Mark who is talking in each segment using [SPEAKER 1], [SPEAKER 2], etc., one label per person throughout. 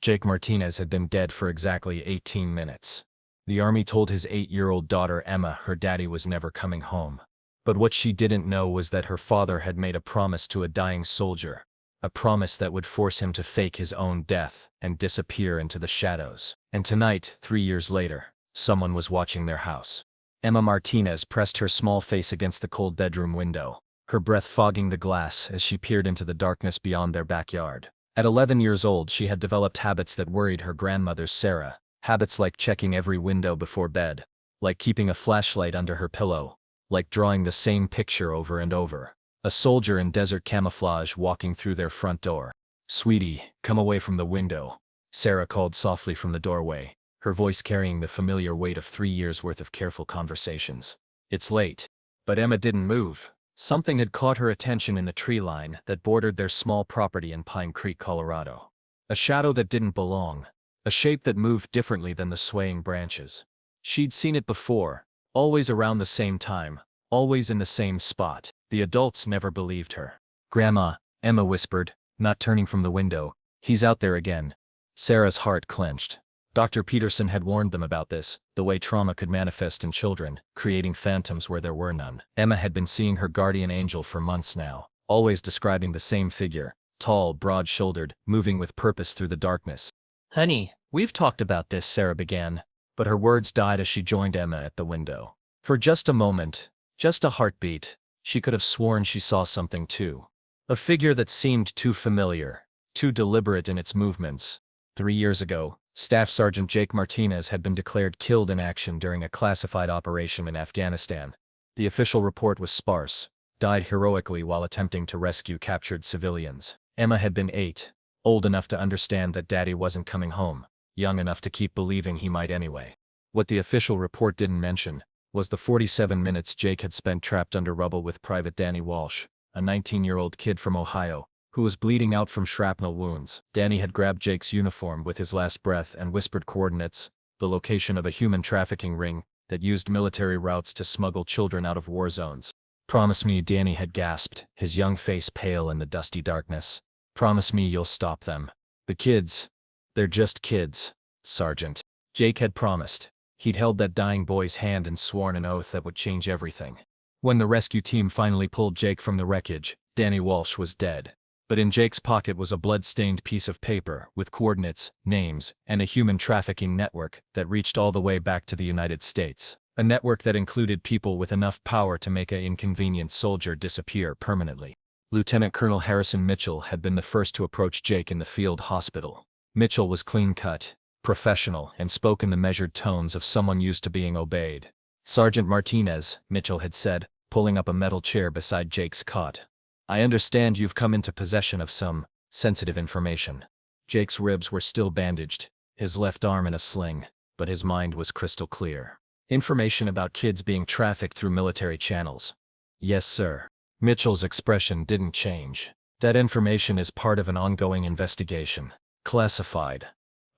[SPEAKER 1] Jake Martinez had been dead for exactly 18 minutes. The army told his 8-year-old daughter Emma her daddy was never coming home. But what she didn't know was that her father had made a promise to a dying soldier, a promise that would force him to fake his own death and disappear into the shadows. And tonight, 3 years later, someone was watching their house. Emma Martinez pressed her small face against the cold bedroom window, her breath fogging the glass as she peered into the darkness beyond their backyard. At 11 years old, she had developed habits that worried her grandmother Sarah, habits like checking every window before bed, like keeping a flashlight under her pillow, like drawing the same picture over and over. A soldier in desert camouflage walking through their front door. "Sweetie, come away from the window," Sarah called softly from the doorway, her voice carrying the familiar weight of 3 years' worth of careful conversations. "It's late." But Emma didn't move. Something had caught her attention in the tree line that bordered their small property in Pine Creek, Colorado. A shadow that didn't belong, a shape that moved differently than the swaying branches. She'd seen it before, always around the same time, always in the same spot. The adults never believed her. "Grandma," Emma whispered, not turning from the window, "he's out there again." Sarah's heart clenched. Dr. Peterson had warned them about this, the way trauma could manifest in children, creating phantoms where there were none. Emma had been seeing her guardian angel for months now, always describing the same figure, tall, broad-shouldered, moving with purpose through the darkness. "Honey, we've talked about this," Sarah began, but her words died as she joined Emma at the window. For just a moment, just a heartbeat, she could have sworn she saw something too. A figure that seemed too familiar, too deliberate in its movements. 3 years ago, Staff Sergeant Jake Martinez had been declared killed in action during a classified operation in Afghanistan. The official report was sparse. Died heroically while attempting to rescue captured civilians. Emma had been 8, old enough to understand that Daddy wasn't coming home, young enough to keep believing he might anyway. What the official report didn't mention was the 47 minutes Jake had spent trapped under rubble with Private Danny Walsh, a 19-year-old kid from Ohio, who was bleeding out from shrapnel wounds. Danny had grabbed Jake's uniform with his last breath and whispered coordinates, the location of a human trafficking ring that used military routes to smuggle children out of war zones. "Promise me," Danny had gasped, his young face pale in the dusty darkness. "Promise me you'll stop them. The kids. They're just kids, Sergeant." Jake had promised. He'd held that dying boy's hand and sworn an oath that would change everything. When the rescue team finally pulled Jake from the wreckage, Danny Walsh was dead. But in Jake's pocket was a blood-stained piece of paper with coordinates, names, and a human trafficking network that reached all the way back to the United States. A network that included people with enough power to make an inconvenient soldier disappear permanently. Lieutenant Colonel Harrison Mitchell had been the first to approach Jake in the field hospital. Mitchell was clean-cut, professional, and spoke in the measured tones of someone used to being obeyed. "Sergeant Martinez," Mitchell had said, pulling up a metal chair beside Jake's cot. "I understand you've come into possession of some sensitive information." Jake's ribs were still bandaged, his left arm in a sling, but his mind was crystal clear. "Information about kids being trafficked through military channels." "Yes, sir." Mitchell's expression didn't change. "That information is part of an ongoing investigation. Classified.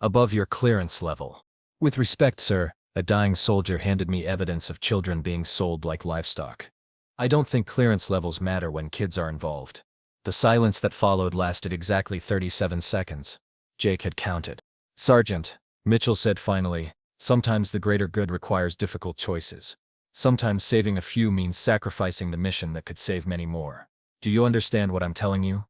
[SPEAKER 1] Above your clearance level." "With respect, sir," a dying soldier handed me evidence of children being sold like livestock. "I don't think clearance levels matter when kids are involved." The silence that followed lasted exactly 37 seconds. Jake had counted. "Sergeant," Mitchell said finally, "sometimes the greater good requires difficult choices. Sometimes saving a few means sacrificing the mission that could save many more. Do you understand what I'm telling you?"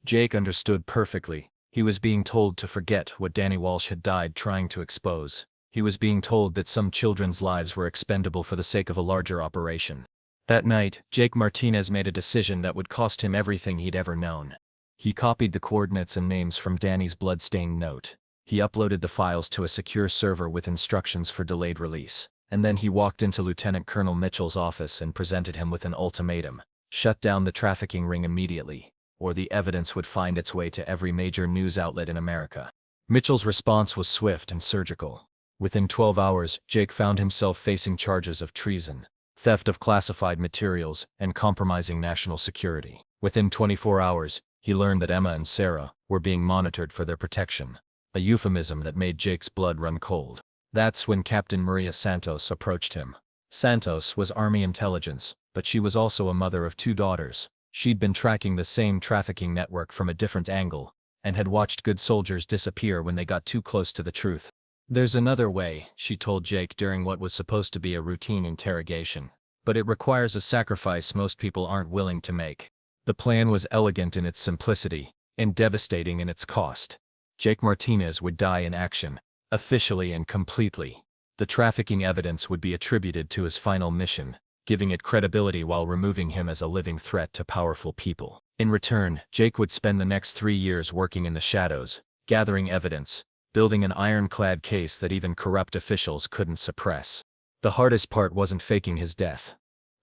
[SPEAKER 1] Jake understood perfectly. He was being told to forget what Danny Walsh had died trying to expose. He was being told that some children's lives were expendable for the sake of a larger operation. That night, Jake Martinez made a decision that would cost him everything he'd ever known. He copied the coordinates and names from Danny's blood-stained note. He uploaded the files to a secure server with instructions for delayed release. And then he walked into Lieutenant Colonel Mitchell's office and presented him with an ultimatum. Shut down the trafficking ring immediately, or the evidence would find its way to every major news outlet in America. Mitchell's response was swift and surgical. Within 12 hours, Jake found himself facing charges of treason, theft of classified materials, and compromising national security. Within 24 hours, he learned that Emma and Sarah were being monitored for their protection, a euphemism that made Jake's blood run cold. That's when Captain Maria Santos approached him. Santos was Army intelligence, but she was also a mother of 2 daughters. She'd been tracking the same trafficking network from a different angle, and had watched good soldiers disappear when they got too close to the truth. "There's another way," she told Jake during what was supposed to be a routine interrogation. "But it requires a sacrifice most people aren't willing to make." The plan was elegant in its simplicity, and devastating in its cost. Jake Martinez would die in action, officially and completely. The trafficking evidence would be attributed to his final mission, giving it credibility while removing him as a living threat to powerful people. In return, Jake would spend the next 3 years working in the shadows, gathering evidence, building an ironclad case that even corrupt officials couldn't suppress. The hardest part wasn't faking his death.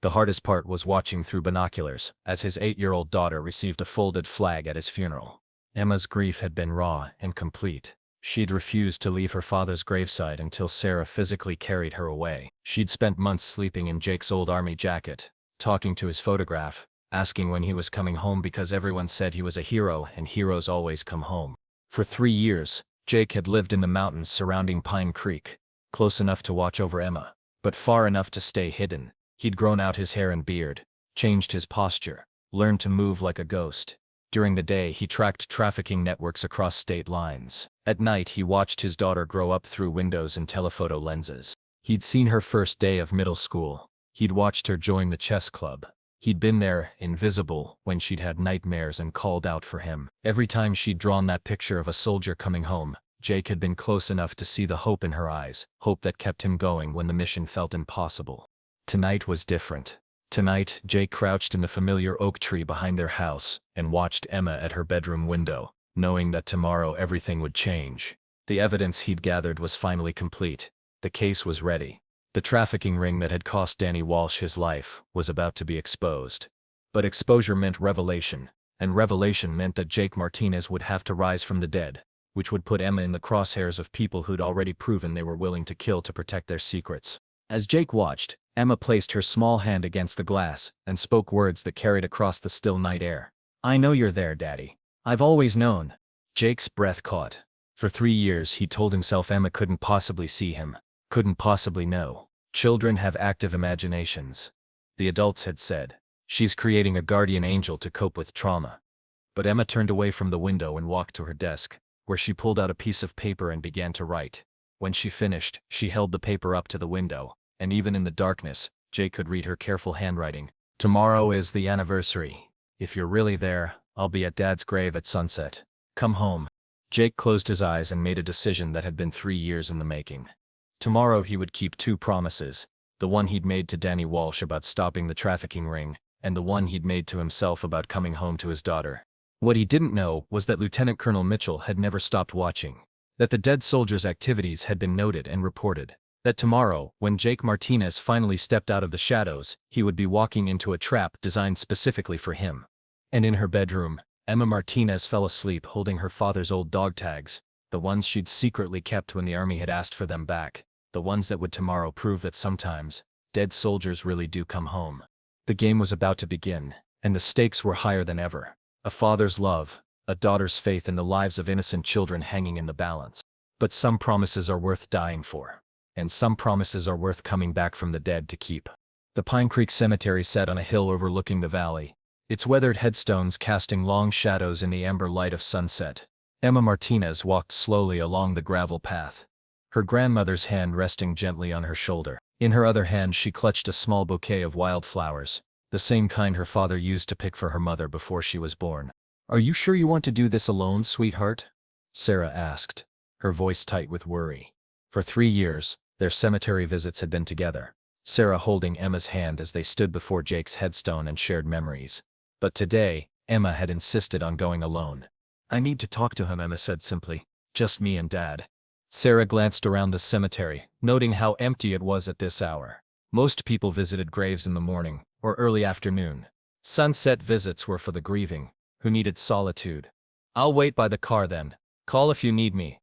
[SPEAKER 1] The hardest part was watching through binoculars as his 8-year-old daughter received a folded flag at his funeral. Emma's grief had been raw and complete. She'd refused to leave her father's graveside until Sarah physically carried her away. She'd spent months sleeping in Jake's old army jacket, talking to his photograph, asking when he was coming home because everyone said he was a hero and heroes always come home. For 3 years, Jake had lived in the mountains surrounding Pine Creek, close enough to watch over Emma, but far enough to stay hidden. He'd grown out his hair and beard, changed his posture, learned to move like a ghost. During the day, he tracked trafficking networks across state lines. At night, he watched his daughter grow up through windows and telephoto lenses. He'd seen her first day of middle school. He'd watched her join the chess club. He'd been there, invisible, when she'd had nightmares and called out for him. Every time she'd drawn that picture of a soldier coming home, Jake had been close enough to see the hope in her eyes, hope that kept him going when the mission felt impossible. Tonight was different. Tonight, Jake crouched in the familiar oak tree behind their house and watched Emma at her bedroom window, knowing that tomorrow everything would change. The evidence he'd gathered was finally complete. The case was ready. The trafficking ring that had cost Danny Walsh his life was about to be exposed. But exposure meant revelation, and revelation meant that Jake Martinez would have to rise from the dead, which would put Emma in the crosshairs of people who'd already proven they were willing to kill to protect their secrets. As Jake watched, Emma placed her small hand against the glass and spoke words that carried across the still night air. "I know you're there, Daddy. I've always known." Jake's breath caught. For 3 years he told himself Emma couldn't possibly see him, couldn't possibly know. Children have active imaginations. The adults had said, "She's creating a guardian angel to cope with trauma." But Emma turned away from the window and walked to her desk, where she pulled out a piece of paper and began to write. When she finished, she held the paper up to the window, and even in the darkness, Jake could read her careful handwriting. "Tomorrow is the anniversary. If you're really there, I'll be at Dad's grave at sunset. Come home." Jake closed his eyes and made a decision that had been 3 years in the making. Tomorrow he would keep 2 promises, the one he'd made to Danny Walsh about stopping the trafficking ring, and the one he'd made to himself about coming home to his daughter. What he didn't know was that Lieutenant Colonel Mitchell had never stopped watching, that the dead soldiers' activities had been noted and reported, that tomorrow, when Jake Martinez finally stepped out of the shadows, he would be walking into a trap designed specifically for him. And in her bedroom, Emma Martinez fell asleep holding her father's old dog tags, the ones she'd secretly kept when the army had asked for them back, the ones that would tomorrow prove that sometimes, dead soldiers really do come home. The game was about to begin, and the stakes were higher than ever. A father's love, a daughter's faith, and the lives of innocent children hanging in the balance. But some promises are worth dying for, and some promises are worth coming back from the dead to keep. The Pine Creek Cemetery sat on a hill overlooking the valley, its weathered headstones casting long shadows in the amber light of sunset. Emma Martinez walked slowly along the gravel path, her grandmother's hand resting gently on her shoulder. In her other hand she clutched a small bouquet of wildflowers, the same kind her father used to pick for her mother before she was born. "Are you sure you want to do this alone, sweetheart?" Sarah asked, her voice tight with worry. For 3 years, their cemetery visits had been together, Sarah holding Emma's hand as they stood before Jake's headstone and shared memories. But today, Emma had insisted on going alone. "I need to talk to him," Emma said simply. "Just me and Dad." Sarah glanced around the cemetery, noting how empty it was at this hour. Most people visited graves in the morning or early afternoon. Sunset visits were for the grieving, who needed solitude. "I'll wait by the car then. Call if you need me."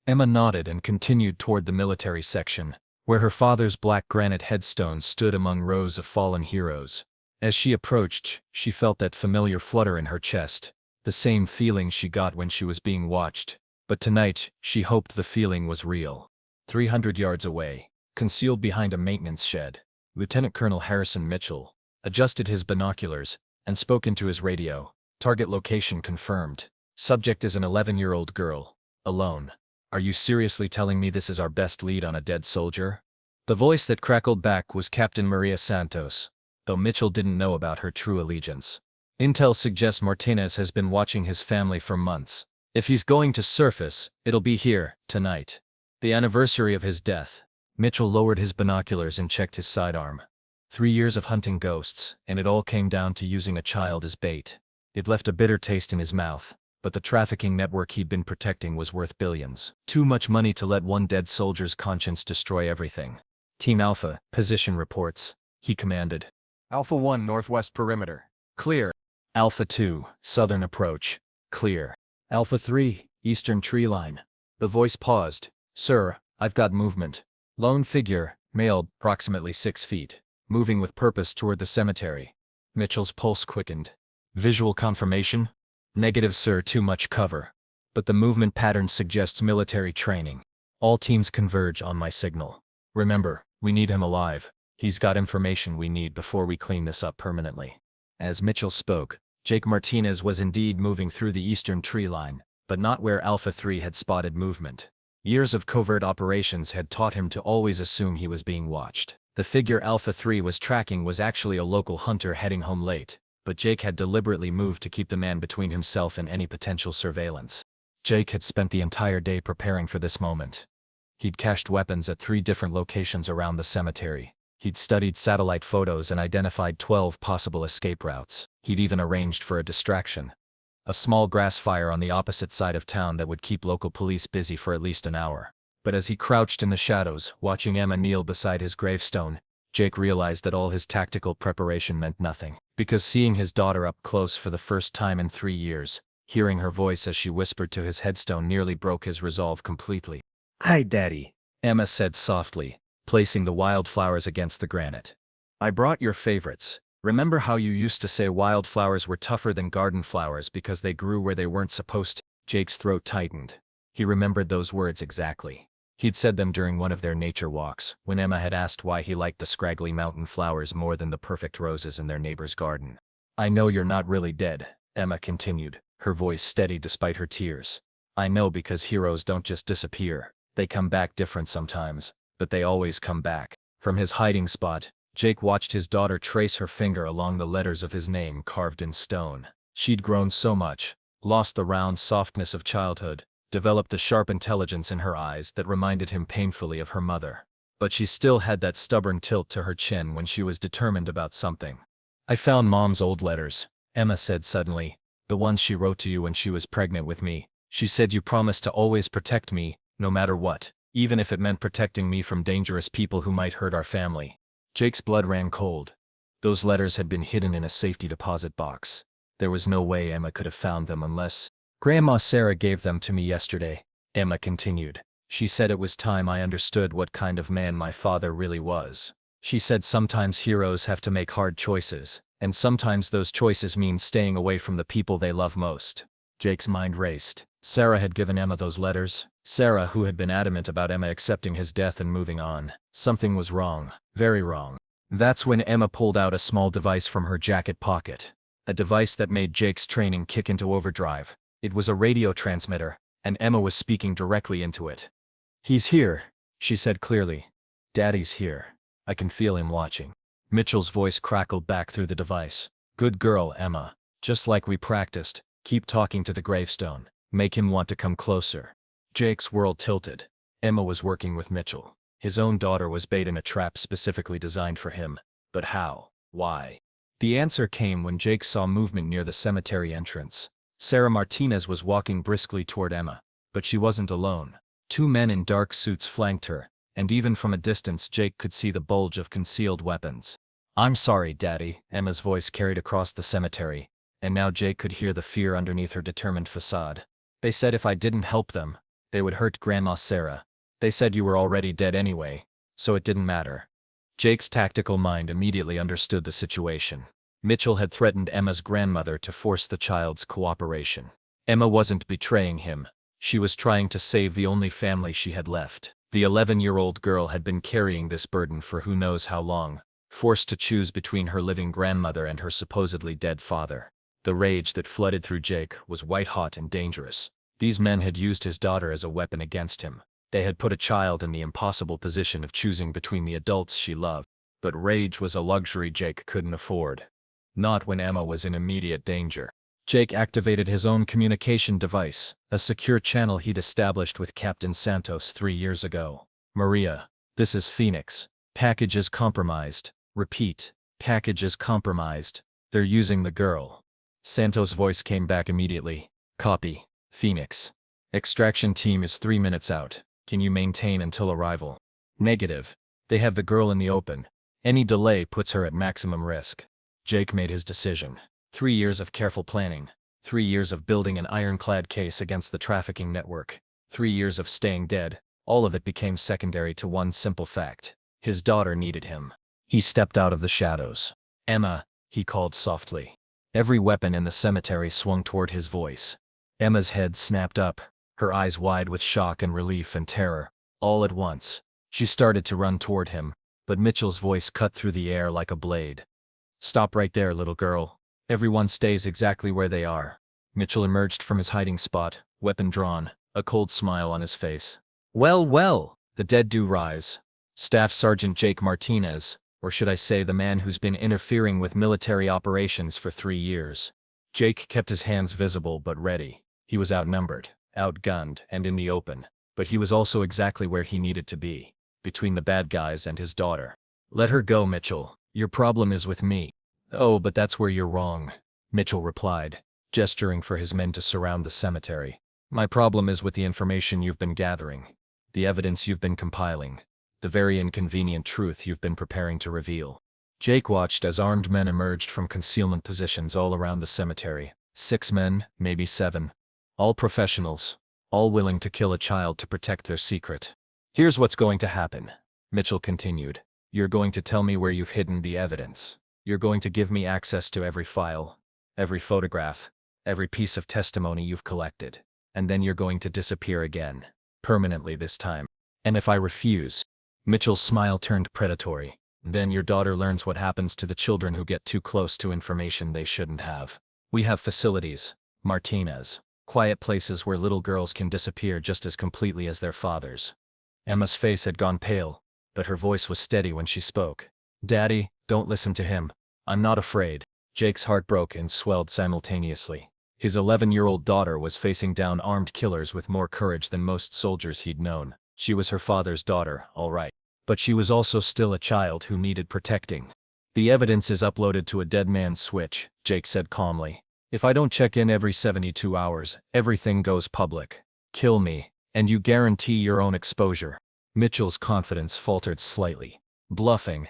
[SPEAKER 1] Emma nodded and continued toward the military section, where her father's black granite headstone stood among rows of fallen heroes. As she approached, she felt that familiar flutter in her chest, the same feeling she got when she was being watched. But tonight, she hoped the feeling was real. 300 yards away, concealed behind a maintenance shed, Lieutenant Colonel Harrison Mitchell adjusted his binoculars and spoke into his radio. "Target location confirmed. Subject is an 11-year-old girl. Alone. Are you seriously telling me this is our best lead on a dead soldier? The voice that crackled back was Captain Maria Santos, though Mitchell didn't know about her true allegiance. Intel suggests Martinez has been watching his family for months. If he's going to surface, it'll be here, tonight. The anniversary of his death. Mitchell lowered his binoculars and checked his sidearm. 3 years of hunting ghosts, and it all came down to using a child as bait. It left a bitter taste in his mouth, but the trafficking network he'd been protecting was worth billions. Too much money to let one dead soldier's conscience destroy everything. Team Alpha, position reports, he commanded. Alpha 1, northwest perimeter. Clear. Alpha 2, southern approach. Clear. Alpha 3, eastern tree line. The voice paused. Sir, I've got movement. Lone figure, male, approximately 6 feet, moving with purpose toward the cemetery. Mitchell's pulse quickened. Visual confirmation? Negative, sir, too much cover. But the movement pattern suggests military training. All teams converge on my signal. Remember, we need him alive. He's got information we need before we clean this up permanently. As Mitchell spoke, Jake Martinez was indeed moving through the eastern tree line, but not where Alpha 3 had spotted movement. Years of covert operations had taught him to always assume he was being watched. The figure Alpha 3 was tracking was actually a local hunter heading home late, but Jake had deliberately moved to keep the man between himself and any potential surveillance. Jake had spent the entire day preparing for this moment. He'd cached weapons at 3 different locations around the cemetery. He'd studied satellite photos and identified 12 possible escape routes. He'd even arranged for a distraction. A small grass fire on the opposite side of town that would keep local police busy for at least an hour. But as he crouched in the shadows, watching Emma kneel beside his gravestone, Jake realized that all his tactical preparation meant nothing. Because seeing his daughter up close for the first time in 3 years, hearing her voice as she whispered to his headstone nearly broke his resolve completely. "Hi, Daddy," Emma said softly, placing the wildflowers against the granite. "I brought your favorites. Remember how you used to say wildflowers were tougher than garden flowers because they grew where they weren't supposed to?" Jake's throat tightened. He remembered those words exactly. He'd said them during one of their nature walks, when Emma had asked why he liked the scraggly mountain flowers more than the perfect roses in their neighbor's garden. "I know you're not really dead," Emma continued, her voice steady despite her tears. "I know because heroes don't just disappear. They come back different sometimes, but they always come back." From his hiding spot, Jake watched his daughter trace her finger along the letters of his name carved in stone. She'd grown so much, lost the round softness of childhood, developed the sharp intelligence in her eyes that reminded him painfully of her mother. But she still had that stubborn tilt to her chin when she was determined about something. "I found Mom's old letters," Emma said suddenly, "the ones she wrote to you when she was pregnant with me. She said you promised to always protect me, no matter what, even if it meant protecting me from dangerous people who might hurt our family." Jake's blood ran cold. Those letters had been hidden in a safety deposit box. There was no way Emma could have found them unless— "Grandma Sarah gave them to me yesterday," Emma continued. "She said it was time I understood what kind of man my father really was. She said sometimes heroes have to make hard choices, and sometimes those choices mean staying away from the people they love most." Jake's mind raced. Sarah had given Emma those letters. Sarah, who had been adamant about Emma accepting his death and moving on. Something was wrong, very wrong. That's when Emma pulled out a small device from her jacket pocket. A device that made Jake's training kick into overdrive. It was a radio transmitter, and Emma was speaking directly into it. "He's here," she said clearly. "Daddy's here. I can feel him watching." Mitchell's voice crackled back through the device. "Good girl, Emma. Just like we practiced. Keep talking to the gravestone. Make him want to come closer." Jake's world tilted. Emma was working with Mitchell. His own daughter was bait in a trap specifically designed for him. But how? Why? The answer came when Jake saw movement near the cemetery entrance. Sarah Martinez was walking briskly toward Emma, but she wasn't alone. 2 men in dark suits flanked her, and even from a distance Jake could see the bulge of concealed weapons. "I'm sorry, Daddy," Emma's voice carried across the cemetery, and now Jake could hear the fear underneath her determined facade. "They said if I didn't help them, they would hurt Grandma Sarah. They said you were already dead anyway, so it didn't matter." Jake's tactical mind immediately understood the situation. Mitchell had threatened Emma's grandmother to force the child's cooperation. Emma wasn't betraying him. She was trying to save the only family she had left. The 11-year-old girl had been carrying this burden for who knows how long, forced to choose between her living grandmother and her supposedly dead father. The rage that flooded through Jake was white-hot and dangerous. These men had used his daughter as a weapon against him. They had put a child in the impossible position of choosing between the adults she loved. But rage was a luxury Jake couldn't afford. Not when Emma was in immediate danger. Jake activated his own communication device, a secure channel he'd established with Captain Santos 3 years ago. "Maria, this is Phoenix. Package is compromised. Repeat, package is compromised. They're using the girl." Santos' voice came back immediately. "Copy, Phoenix. Extraction team is 3 minutes out. Can you maintain until arrival?" "Negative. They have the girl in the open. Any delay puts her at maximum risk." Jake made his decision. 3 years of careful planning. 3 years of building an ironclad case against the trafficking network. 3 years of staying dead. All of it became secondary to one simple fact. His daughter needed him. He stepped out of the shadows. "Emma," he called softly. Every weapon in the cemetery swung toward his voice. Emma's head snapped up, her eyes wide with shock and relief and terror. All at once, she started to run toward him, but Mitchell's voice cut through the air like a blade. "Stop right there, little girl. Everyone stays exactly where they are." Mitchell emerged from his hiding spot, weapon drawn, a cold smile on his face. "Well, well, the dead do rise. Staff Sergeant Jake Martinez, or should I say the man who's been interfering with military operations for 3 years. Jake kept his hands visible but ready. He was outnumbered, outgunned, and in the open, but he was also exactly where he needed to be, between the bad guys and his daughter. "Let her go, Mitchell. Your problem is with me." "Oh, but that's where you're wrong," Mitchell replied, gesturing for his men to surround the cemetery. "My problem is with the information you've been gathering, the evidence you've been compiling, the very inconvenient truth you've been preparing to reveal." Jake watched as armed men emerged from concealment positions all around the cemetery. 6 men, maybe 7. All professionals, all willing to kill a child to protect their secret. "Here's what's going to happen," Mitchell continued. "You're going to tell me where you've hidden the evidence. You're going to give me access to every file, every photograph, every piece of testimony you've collected. And then you're going to disappear again. Permanently this time. And if I refuse," Mitchell's smile turned predatory, "then your daughter learns what happens to the children who get too close to information they shouldn't have. We have facilities, Martinez. Quiet places where little girls can disappear just as completely as their fathers." Emma's face had gone pale, but her voice was steady when she spoke. "Daddy, don't listen to him. I'm not afraid." Jake's heart broke and swelled simultaneously. His 11-year-old daughter was facing down armed killers with more courage than most soldiers he'd known. She was her father's daughter, all right. But she was also still a child who needed protecting. "The evidence is uploaded to a dead man's switch," Jake said calmly. "If I don't check in every 72 hours, everything goes public. Kill me, and you guarantee your own exposure." Mitchell's confidence faltered slightly. "Bluffing.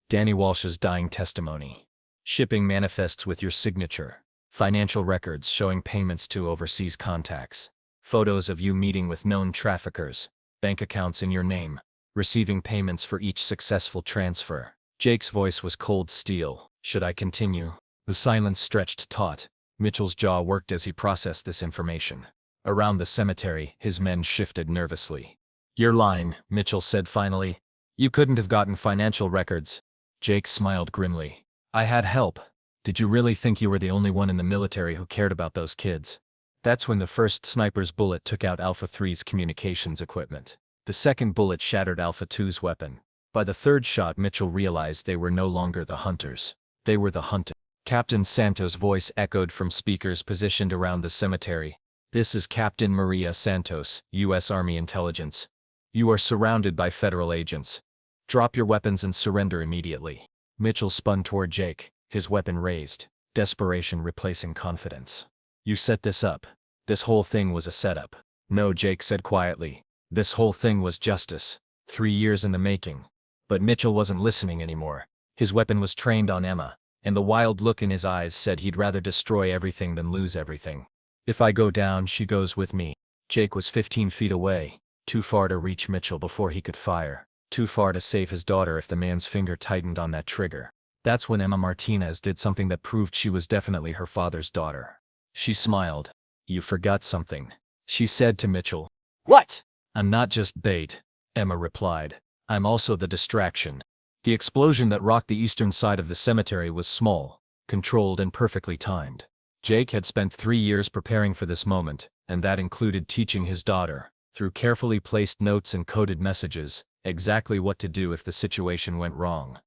[SPEAKER 1] Danny Walsh's dying testimony. Shipping manifests with your signature. Financial records showing payments to overseas contacts. Photos of you meeting with known traffickers. Bank accounts in your name. Receiving payments for each successful transfer." Jake's voice was cold steel. "Should I continue?" The silence stretched taut. Mitchell's jaw worked as he processed this information. Around the cemetery, his men shifted nervously. "You're lying," Mitchell said finally. "You couldn't have gotten financial records." Jake smiled grimly. "I had help. Did you really think you were the only one in the military who cared about those kids?" That's when the first sniper's bullet took out Alpha 3's communications equipment. The second bullet shattered Alpha 2's weapon. By the third shot, Mitchell realized they were no longer the hunters. They were the hunted. Captain Santos' voice echoed from speakers positioned around the cemetery. "This is Captain Maria Santos, U.S. Army Intelligence. You are surrounded by federal agents. Drop your weapons and surrender immediately." Mitchell spun toward Jake, his weapon raised, desperation replacing confidence. "You set this up. This whole thing was a setup." "No," Jake said quietly. "This whole thing was justice. 3 years in the making." But Mitchell wasn't listening anymore. His weapon was trained on Emma, and the wild look in his eyes said he'd rather destroy everything than lose everything. "If I go down, she goes with me." Jake was 15 feet away, too far to reach Mitchell before he could fire, too far to save his daughter if the man's finger tightened on that trigger. That's when Emma Martinez did something that proved she was definitely her father's daughter. She smiled. "You forgot something," she said to Mitchell.
[SPEAKER 2] "What?"
[SPEAKER 1] "I'm not just bait," Emma replied. "I'm also the distraction." The explosion that rocked the eastern side of the cemetery was small, controlled and perfectly timed. Jake had spent 3 years preparing for this moment, and that included teaching his daughter, through carefully placed notes and coded messages, exactly what to do if the situation went wrong.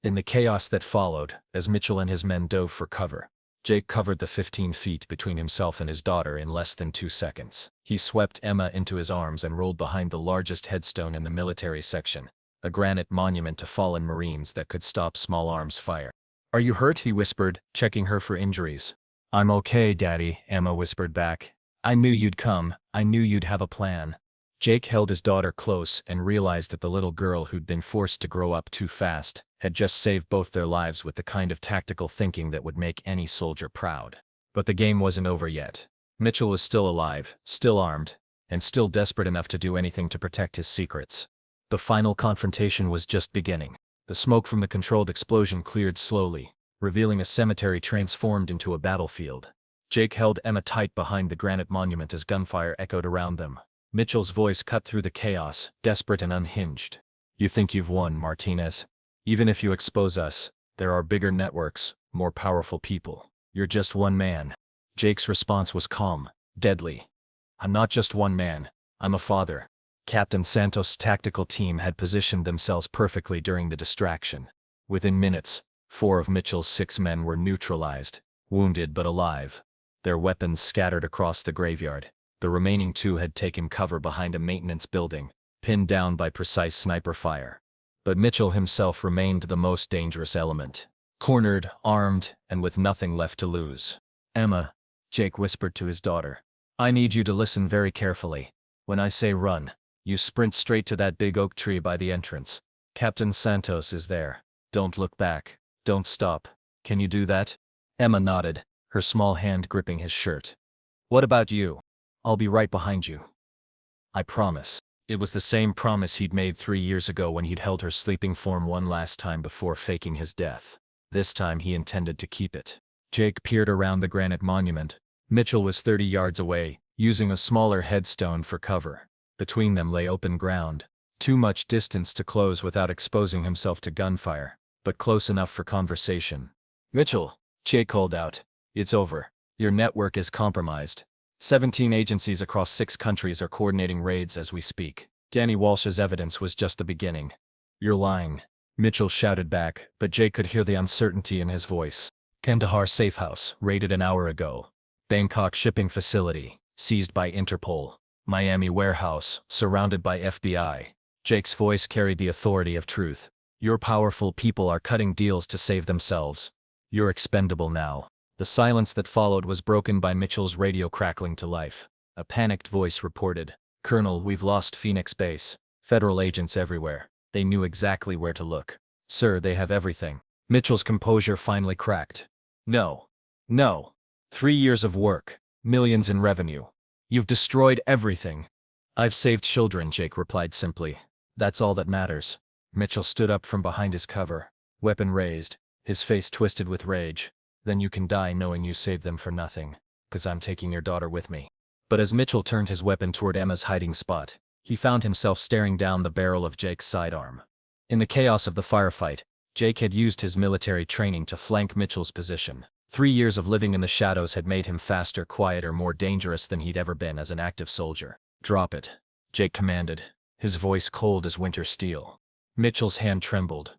[SPEAKER 1] In the chaos that followed, as Mitchell and his men dove for cover, Jake covered the 15 feet between himself and his daughter in less than 2 seconds. He swept Emma into his arms and rolled behind the largest headstone in the military section, a granite monument to fallen Marines that could stop small arms fire. "Are you hurt?" he whispered, checking her for injuries. "I'm okay, Daddy," Emma whispered back. "I knew you'd come. I knew you'd have a plan." Jake held his daughter close and realized that the little girl who'd been forced to grow up too fast had just saved both their lives with the kind of tactical thinking that would make any soldier proud. But the game wasn't over yet. Mitchell was still alive, still armed, and still desperate enough to do anything to protect his secrets. The final confrontation was just beginning. The smoke from the controlled explosion cleared slowly, revealing a cemetery transformed into a battlefield. Jake held Emma tight behind the granite monument as gunfire echoed around them. Mitchell's voice cut through the chaos, desperate and unhinged. "You think you've won, Martinez? Even if you expose us, there are bigger networks, more powerful people. You're just one man." Jake's response was calm, deadly. "I'm not just one man, I'm a father." Captain Santos' tactical team had positioned themselves perfectly during the distraction. Within minutes, 4 of Mitchell's 6 men were neutralized, wounded but alive, their weapons scattered across the graveyard. The remaining 2 had taken cover behind a maintenance building, pinned down by precise sniper fire. But Mitchell himself remained the most dangerous element. Cornered, armed, and with nothing left to lose. "Emma," Jake whispered to his daughter, "I need you to listen very carefully. When I say run, you sprint straight to that big oak tree by the entrance. Captain Santos is there. Don't look back. Don't stop. Can you do that?" Emma nodded, her small hand gripping his shirt. "What about you?" "I'll be right behind you. I promise." It was the same promise he'd made 3 years ago when he'd held her sleeping form one last time before faking his death. This time he intended to keep it. Jake peered around the granite monument. Mitchell was 30 yards away, using a smaller headstone for cover. Between them lay open ground. Too much distance to close without exposing himself to gunfire, but close enough for conversation. "Mitchell," Jake called out, "it's over. Your network is compromised. 17 agencies across 6 countries are coordinating raids as we speak. Danny Walsh's evidence was just the beginning." "You're lying," Mitchell shouted back, but Jake could hear the uncertainty in his voice. "Kandahar safe house, raided an hour ago. Bangkok shipping facility, seized by Interpol. Miami warehouse, surrounded by FBI. Jake's voice carried the authority of truth. "Your powerful people are cutting deals to save themselves. You're expendable now." The silence that followed was broken by Mitchell's radio crackling to life. A panicked voice reported, "Colonel, we've lost Phoenix Base. Federal agents everywhere. They knew exactly where to look." "Sir, they have everything." Mitchell's composure finally cracked. "No. No. 3 years of work, millions in revenue. You've destroyed everything." "I've saved children," Jake replied simply. "That's all that matters." Mitchell stood up from behind his cover, weapon raised, his face twisted with rage. "Then you can die knowing you saved them for nothing, 'cause I'm taking your daughter with me." But as Mitchell turned his weapon toward Emma's hiding spot, he found himself staring down the barrel of Jake's sidearm. In the chaos of the firefight, Jake had used his military training to flank Mitchell's position. 3 years of living in the shadows had made him faster, quieter, more dangerous than he'd ever been as an active soldier. "Drop it," Jake commanded, his voice cold as winter steel. Mitchell's hand trembled.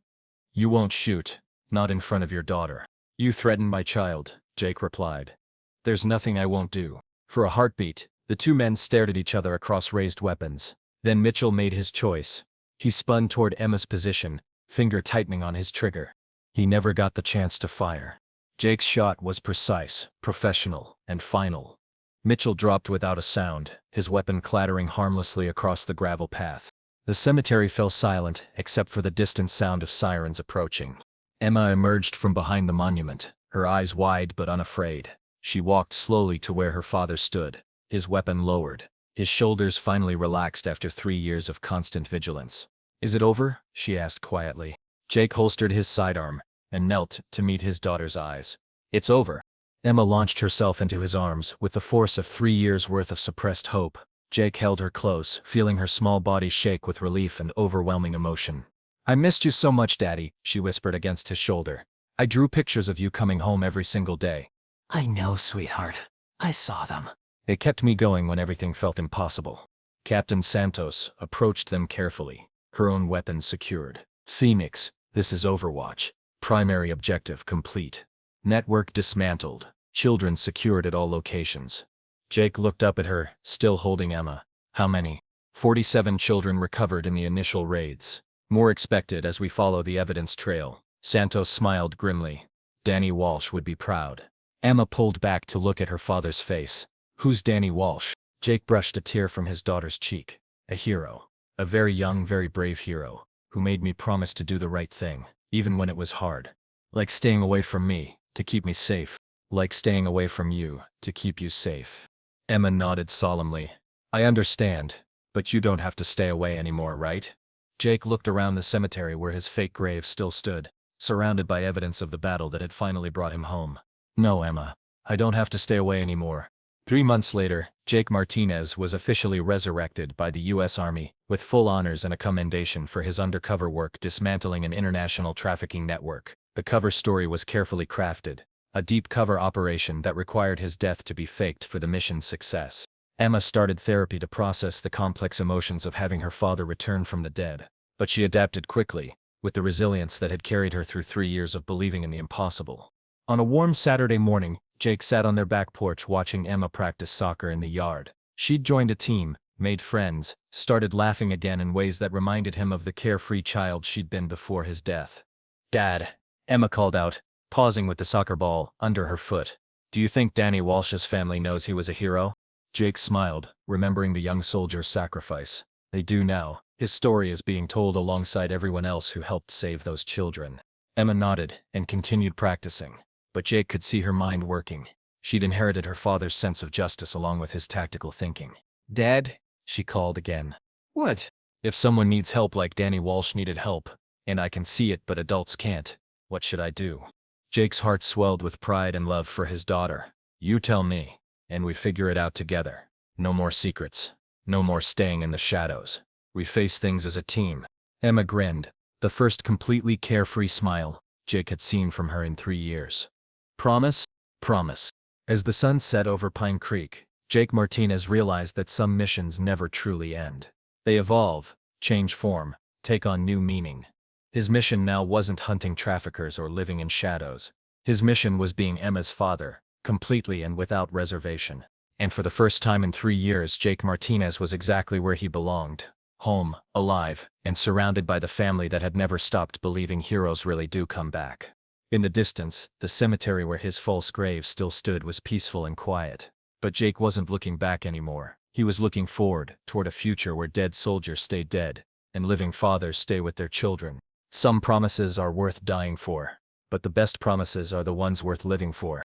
[SPEAKER 1] "You won't shoot, not in front of your daughter." "You threaten my child," Jake replied. "There's nothing I won't do." For a heartbeat, the 2 men stared at each other across raised weapons. Then Mitchell made his choice. He spun toward Emma's position, finger tightening on his trigger. He never got the chance to fire. Jake's shot was precise, professional, and final. Mitchell dropped without a sound, his weapon clattering harmlessly across the gravel path. The cemetery fell silent, except for the distant sound of sirens approaching. Emma emerged from behind the monument, her eyes wide but unafraid. She walked slowly to where her father stood, his weapon lowered, his shoulders finally relaxed after 3 years of constant vigilance. "Is it over?" she asked quietly. Jake holstered his sidearm and knelt to meet his daughter's eyes. "It's over." Emma launched herself into his arms with the force of 3 years' worth of suppressed hope. Jake held her close, feeling her small body shake with relief and overwhelming emotion. "I missed you so much, Daddy," she whispered against his shoulder. "I drew pictures of you coming home every single day. I know, sweetheart. I saw them. It kept me going when everything felt impossible. Captain Santos approached them carefully, her own weapons secured. Phoenix, this is Overwatch. Primary objective complete. Network dismantled. Children secured at all locations. Jake looked up at her, still holding Emma. How many? 47 children recovered in the initial raids. More expected as we follow the evidence trail. Santos smiled grimly. Danny Walsh would be proud. Emma pulled back to look at her father's face. Who's Danny Walsh? Jake brushed a tear from his daughter's cheek. A hero. A very young, very brave hero, who made me promise to do the right thing, even when it was hard. Like staying away from me, to keep me safe. Like staying away from you, to keep you safe. Emma nodded solemnly. I understand, but you don't have to stay away anymore, right? Jake looked around the cemetery where his fake grave still stood, surrounded by evidence of the battle that had finally brought him home. No, Emma. I don't have to stay away anymore. 3 months later, Jake Martinez was officially resurrected by the U.S. Army, with full honors and a commendation for his undercover work dismantling an international trafficking network. The cover story was carefully crafted, a deep cover operation that required his death to be faked for the mission's success. Emma started therapy to process the complex emotions of having her father return from the dead. But she adapted quickly, with the resilience that had carried her through 3 years of believing in the impossible. On a warm Saturday morning, Jake sat on their back porch watching Emma practice soccer in the yard. She'd joined a team, made friends, started laughing again in ways that reminded him of the carefree child she'd been before his death. Dad, Emma called out, pausing with the soccer ball under her foot. Do you think Danny Walsh's family knows he was a hero? Jake smiled, remembering the young soldier's sacrifice. They do now. His story is being told alongside everyone else who helped save those children. Emma nodded and continued practicing. But Jake could see her mind working. She'd inherited her father's sense of justice along with his tactical thinking. Dad, she called again. What? If someone needs help like Danny Walsh needed help, and I can see it but adults can't, what should I do? Jake's heart swelled with pride and love for his daughter. You tell me, and we figure it out together. No more secrets. No more staying in the shadows. We face things as a team. Emma grinned, the first completely carefree smile Jake had seen from her in 3 years. Promise? Promise. As the sun set over Pine Creek, Jake Martinez realized that some missions never truly end. They evolve, change form, take on new meaning. His mission now wasn't hunting traffickers or living in shadows. His mission was being Emma's father, completely and without reservation. And for the first time in 3 years, Jake Martinez was exactly where he belonged. Home, alive, and surrounded by the family that had never stopped believing heroes really do come back. In the distance, the cemetery where his false grave still stood was peaceful and quiet. But Jake wasn't looking back anymore. He was looking forward, toward a future where dead soldiers stay dead, and living fathers stay with their children. Some promises are worth dying for, but the best promises are the ones worth living for.